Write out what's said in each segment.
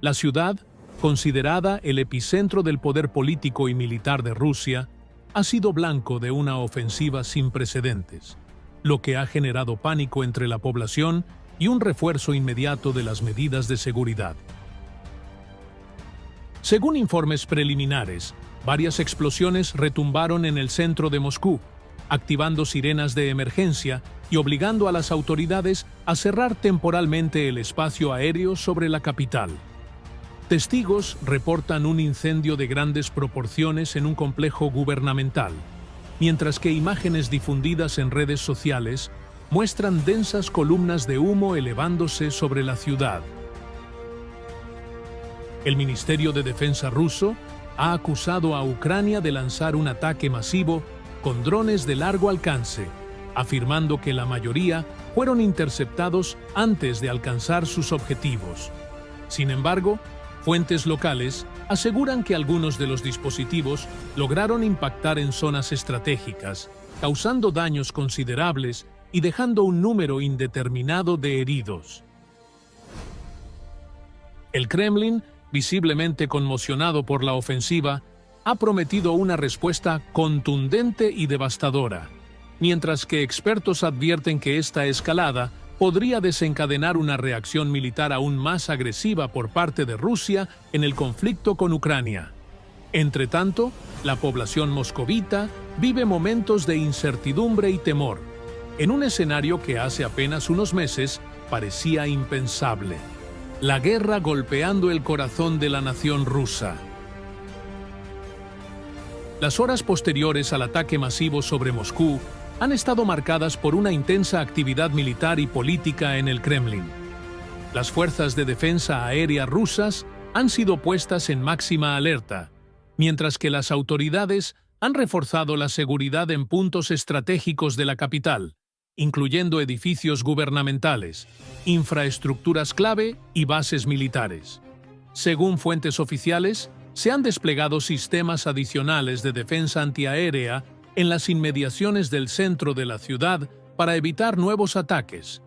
La ciudad, considerada el epicentro del poder político y militar de Rusia, ha sido blanco de una ofensiva sin precedentes, lo que ha generado pánico entre la población y un refuerzo inmediato de las medidas de seguridad. Según informes preliminares, varias explosiones retumbaron en el centro de Moscú, activando sirenas de emergencia y obligando a las autoridades a cerrar temporalmente el espacio aéreo sobre la capital. Testigos reportan un incendio de grandes proporciones en un complejo gubernamental, mientras que imágenes difundidas en redes sociales muestran densas columnas de humo elevándose sobre la ciudad. El Ministerio de Defensa ruso ha acusado a Ucrania de lanzar un ataque masivo con drones de largo alcance, afirmando que la mayoría fueron interceptados antes de alcanzar sus objetivos. Sin embargo, fuentes locales aseguran que algunos de los dispositivos lograron impactar en zonas estratégicas, causando daños considerables y dejando un número indeterminado de heridos. El Kremlin, visiblemente conmocionado por la ofensiva, ha prometido una respuesta contundente y devastadora, mientras que expertos advierten que esta escalada podría desencadenar una reacción militar aún más agresiva por parte de Rusia en el conflicto con Ucrania. Entretanto, la población moscovita vive momentos de incertidumbre y temor, en un escenario que hace apenas unos meses parecía impensable. La guerra golpeando el corazón de la nación rusa. Las horas posteriores al ataque masivo sobre Moscú han estado marcadas por una intensa actividad militar y política en el Kremlin. Las fuerzas de defensa aérea rusas han sido puestas en máxima alerta, mientras que las autoridades han reforzado la seguridad en puntos estratégicos de la capital, incluyendo edificios gubernamentales, infraestructuras clave y bases militares. Según fuentes oficiales, se han desplegado sistemas adicionales de defensa antiaérea en las inmediaciones del centro de la ciudad para evitar nuevos ataques.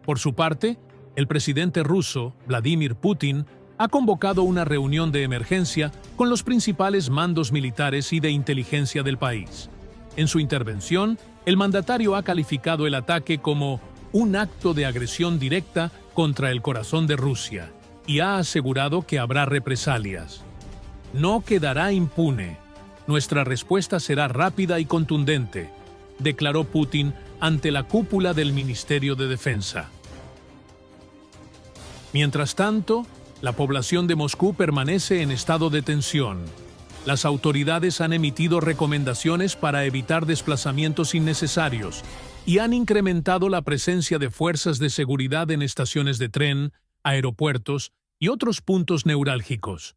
Por su parte, el presidente ruso, Vladimir Putin, ha convocado una reunión de emergencia con los principales mandos militares y de inteligencia del país. En su intervención, el mandatario ha calificado el ataque como un acto de agresión directa contra el corazón de Rusia y ha asegurado que habrá represalias. No quedará impune. Nuestra respuesta será rápida y contundente, declaró Putin ante la cúpula del Ministerio de Defensa. Mientras tanto, la población de Moscú permanece en estado de tensión. Las autoridades han emitido recomendaciones para evitar desplazamientos innecesarios y han incrementado la presencia de fuerzas de seguridad en estaciones de tren, aeropuertos y otros puntos neurálgicos.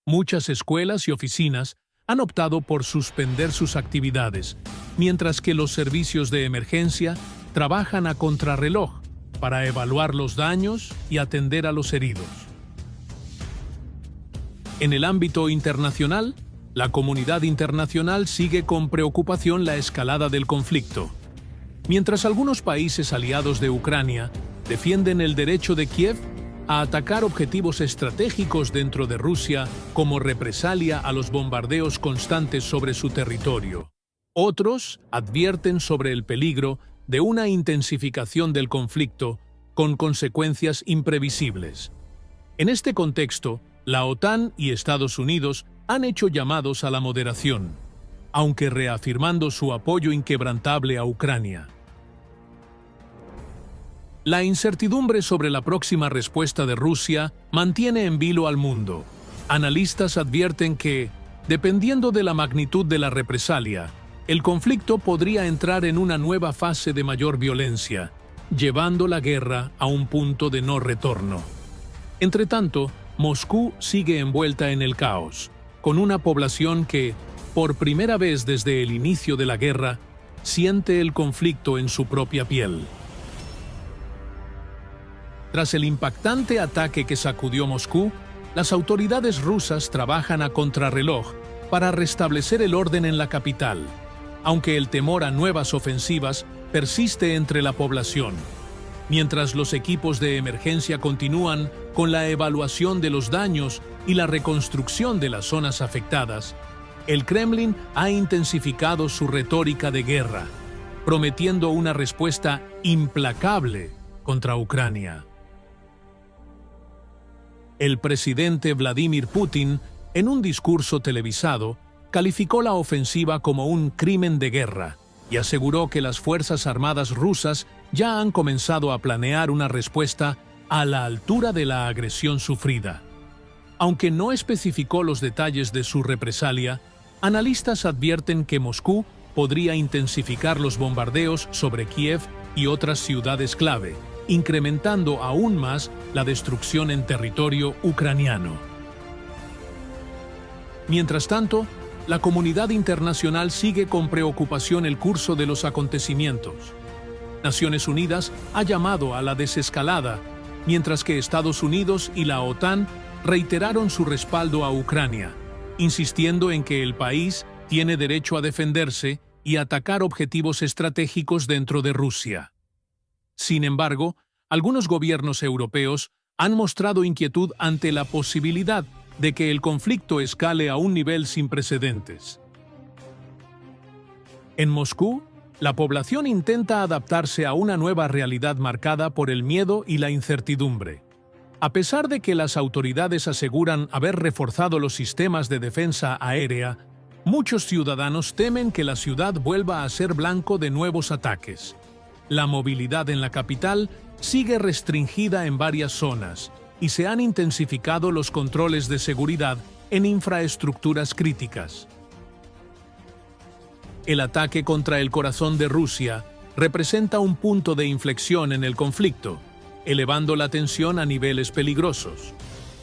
Muchas escuelas y oficinas han optado por suspender sus actividades, mientras que los servicios de emergencia trabajan a contrarreloj para evaluar los daños y atender a los heridos. En el ámbito internacional, la comunidad internacional sigue con preocupación la escalada del conflicto. Mientras algunos países aliados de Ucrania defienden el derecho de Kiev a atacar objetivos estratégicos dentro de Rusia como represalia a los bombardeos constantes sobre su territorio, otros advierten sobre el peligro de una intensificación del conflicto con consecuencias imprevisibles. En este contexto, la OTAN y Estados Unidos han hecho llamados a la moderación, aunque reafirmando su apoyo inquebrantable a Ucrania. La incertidumbre sobre la próxima respuesta de Rusia mantiene en vilo al mundo. Analistas advierten que, dependiendo de la magnitud de la represalia, el conflicto podría entrar en una nueva fase de mayor violencia, llevando la guerra a un punto de no retorno. Entretanto, Moscú sigue envuelta en el caos, con una población que, por primera vez desde el inicio de la guerra, siente el conflicto en su propia piel. Tras el impactante ataque que sacudió Moscú, las autoridades rusas trabajan a contrarreloj para restablecer el orden en la capital, aunque el temor a nuevas ofensivas persiste entre la población. Mientras los equipos de emergencia continúan con la evaluación de los daños y la reconstrucción de las zonas afectadas, el Kremlin ha intensificado su retórica de guerra, prometiendo una respuesta implacable contra Ucrania. El presidente Vladimir Putin, en un discurso televisado, calificó la ofensiva como un crimen de guerra y aseguró que las Fuerzas Armadas rusas ya han comenzado a planear una respuesta a la altura de la agresión sufrida. Aunque no especificó los detalles de su represalia, analistas advierten que Moscú podría intensificar los bombardeos sobre Kiev y otras ciudades clave, incrementando aún más la destrucción en territorio ucraniano. Mientras tanto, la comunidad internacional sigue con preocupación el curso de los acontecimientos. Naciones Unidas ha llamado a la desescalada, mientras que Estados Unidos y la OTAN reiteraron su respaldo a Ucrania, insistiendo en que el país tiene derecho a defenderse y atacar objetivos estratégicos dentro de Rusia. Sin embargo, algunos gobiernos europeos han mostrado inquietud ante la posibilidad de que el conflicto escale a un nivel sin precedentes. En Moscú, la población intenta adaptarse a una nueva realidad marcada por el miedo y la incertidumbre. A pesar de que las autoridades aseguran haber reforzado los sistemas de defensa aérea, muchos ciudadanos temen que la ciudad vuelva a ser blanco de nuevos ataques. La movilidad en la capital sigue restringida en varias zonas y se han intensificado los controles de seguridad en infraestructuras críticas. El ataque contra el corazón de Rusia representa un punto de inflexión en el conflicto, elevando la tensión a niveles peligrosos.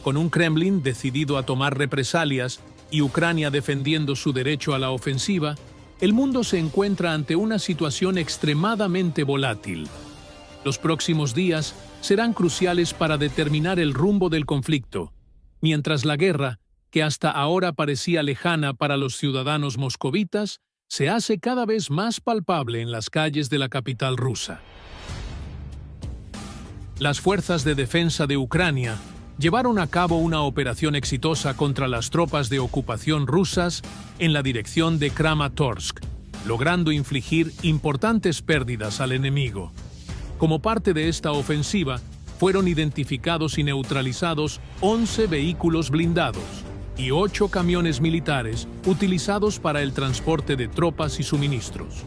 Con un Kremlin decidido a tomar represalias y Ucrania defendiendo su derecho a la ofensiva, el mundo se encuentra ante una situación extremadamente volátil. Los próximos días serán cruciales para determinar el rumbo del conflicto, mientras la guerra, que hasta ahora parecía lejana para los ciudadanos moscovitas, se hace cada vez más palpable en las calles de la capital rusa. Las fuerzas de defensa de Ucrania llevaron a cabo una operación exitosa contra las tropas de ocupación rusas en la dirección de Kramatorsk, logrando infligir importantes pérdidas al enemigo. Como parte de esta ofensiva, fueron identificados y neutralizados 11 vehículos blindados y 8 camiones militares utilizados para el transporte de tropas y suministros.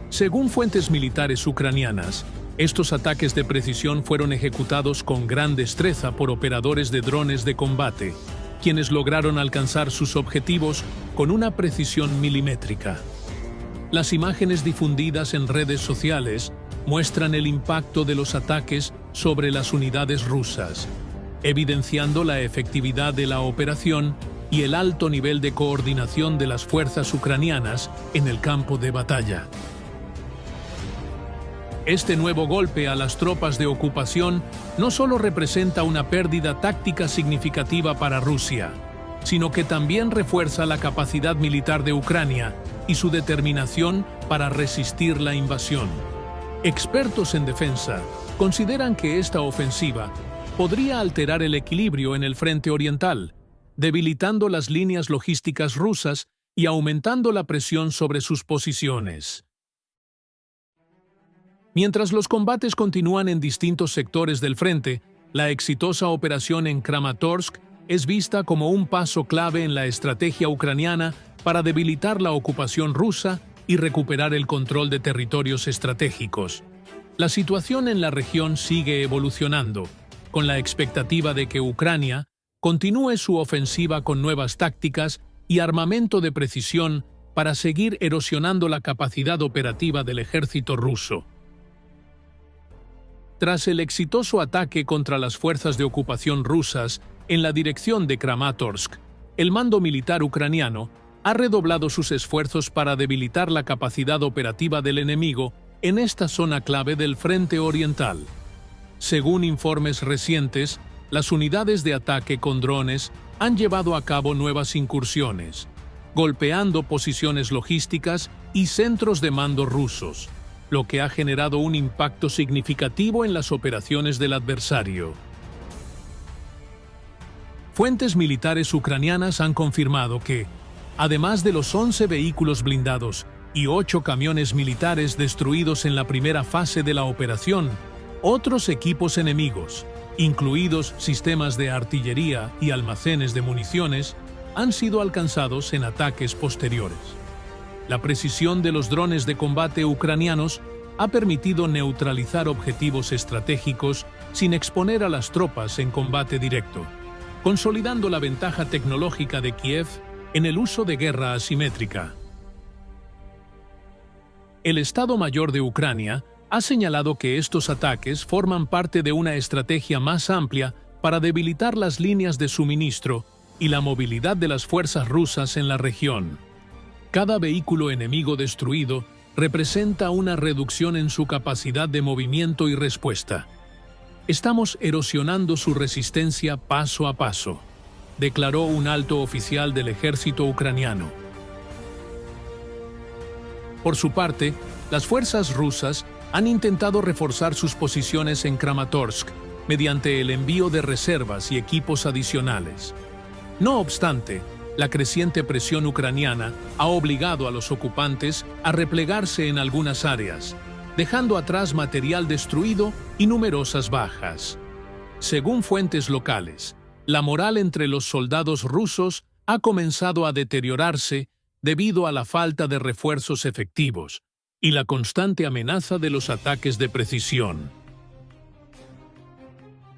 Según fuentes militares ucranianas, estos ataques de precisión fueron ejecutados con gran destreza por operadores de drones de combate, quienes lograron alcanzar sus objetivos con una precisión milimétrica. Las imágenes difundidas en redes sociales muestran el impacto de los ataques sobre las unidades rusas, evidenciando la efectividad de la operación y el alto nivel de coordinación de las fuerzas ucranianas en el campo de batalla. Este nuevo golpe a las tropas de ocupación no solo representa una pérdida táctica significativa para Rusia, sino que también refuerza la capacidad militar de Ucrania y su determinación para resistir la invasión. Expertos en defensa consideran que esta ofensiva podría alterar el equilibrio en el frente oriental, debilitando las líneas logísticas rusas y aumentando la presión sobre sus posiciones. Mientras los combates continúan en distintos sectores del frente, la exitosa operación en Kramatorsk es vista como un paso clave en la estrategia ucraniana para debilitar la ocupación rusa y recuperar el control de territorios estratégicos. La situación en la región sigue evolucionando, con la expectativa de que Ucrania continúe su ofensiva con nuevas tácticas y armamento de precisión para seguir erosionando la capacidad operativa del ejército ruso. Tras el exitoso ataque contra las fuerzas de ocupación rusas en la dirección de Kramatorsk, el mando militar ucraniano ha redoblado sus esfuerzos para debilitar la capacidad operativa del enemigo en esta zona clave del frente oriental. Según informes recientes, las unidades de ataque con drones han llevado a cabo nuevas incursiones, golpeando posiciones logísticas y centros de mando rusos, lo que ha generado un impacto significativo en las operaciones del adversario. Fuentes militares ucranianas han confirmado que, además de los 11 vehículos blindados y 8 camiones militares destruidos en la primera fase de la operación, otros equipos enemigos, incluidos sistemas de artillería y almacenes de municiones, han sido alcanzados en ataques posteriores. La precisión de los drones de combate ucranianos ha permitido neutralizar objetivos estratégicos sin exponer a las tropas en combate directo, consolidando la ventaja tecnológica de Kiev en el uso de guerra asimétrica. El Estado Mayor de Ucrania ha señalado que estos ataques forman parte de una estrategia más amplia para debilitar las líneas de suministro y la movilidad de las fuerzas rusas en la región. Cada vehículo enemigo destruido representa una reducción en su capacidad de movimiento y respuesta. Estamos erosionando su resistencia paso a paso, declaró un alto oficial del ejército ucraniano. Por su parte, las fuerzas rusas han intentado reforzar sus posiciones en Kramatorsk mediante el envío de reservas y equipos adicionales. No obstante, la creciente presión ucraniana ha obligado a los ocupantes a replegarse en algunas áreas, dejando atrás material destruido y numerosas bajas. Según fuentes locales, la moral entre los soldados rusos ha comenzado a deteriorarse debido a la falta de refuerzos efectivos y la constante amenaza de los ataques de precisión.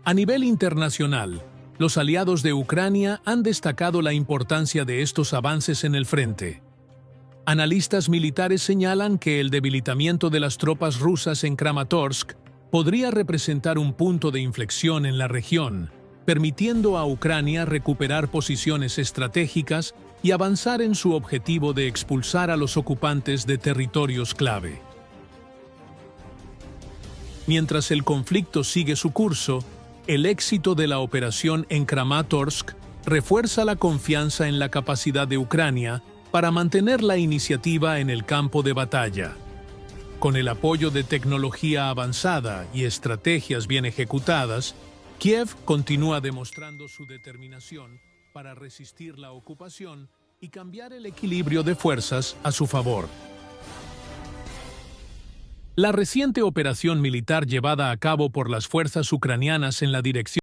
A nivel internacional, los aliados de Ucrania han destacado la importancia de estos avances en el frente. Analistas militares señalan que el debilitamiento de las tropas rusas en Kramatorsk podría representar un punto de inflexión en la región, permitiendo a Ucrania recuperar posiciones estratégicas y avanzar en su objetivo de expulsar a los ocupantes de territorios clave. Mientras el conflicto sigue su curso, el éxito de la operación en Kramatorsk refuerza la confianza en la capacidad de Ucrania para mantener la iniciativa en el campo de batalla. Con el apoyo de tecnología avanzada y estrategias bien ejecutadas, Kiev continúa demostrando su determinación para resistir la ocupación y cambiar el equilibrio de fuerzas a su favor. La reciente operación militar llevada a cabo por las fuerzas ucranianas en la dirección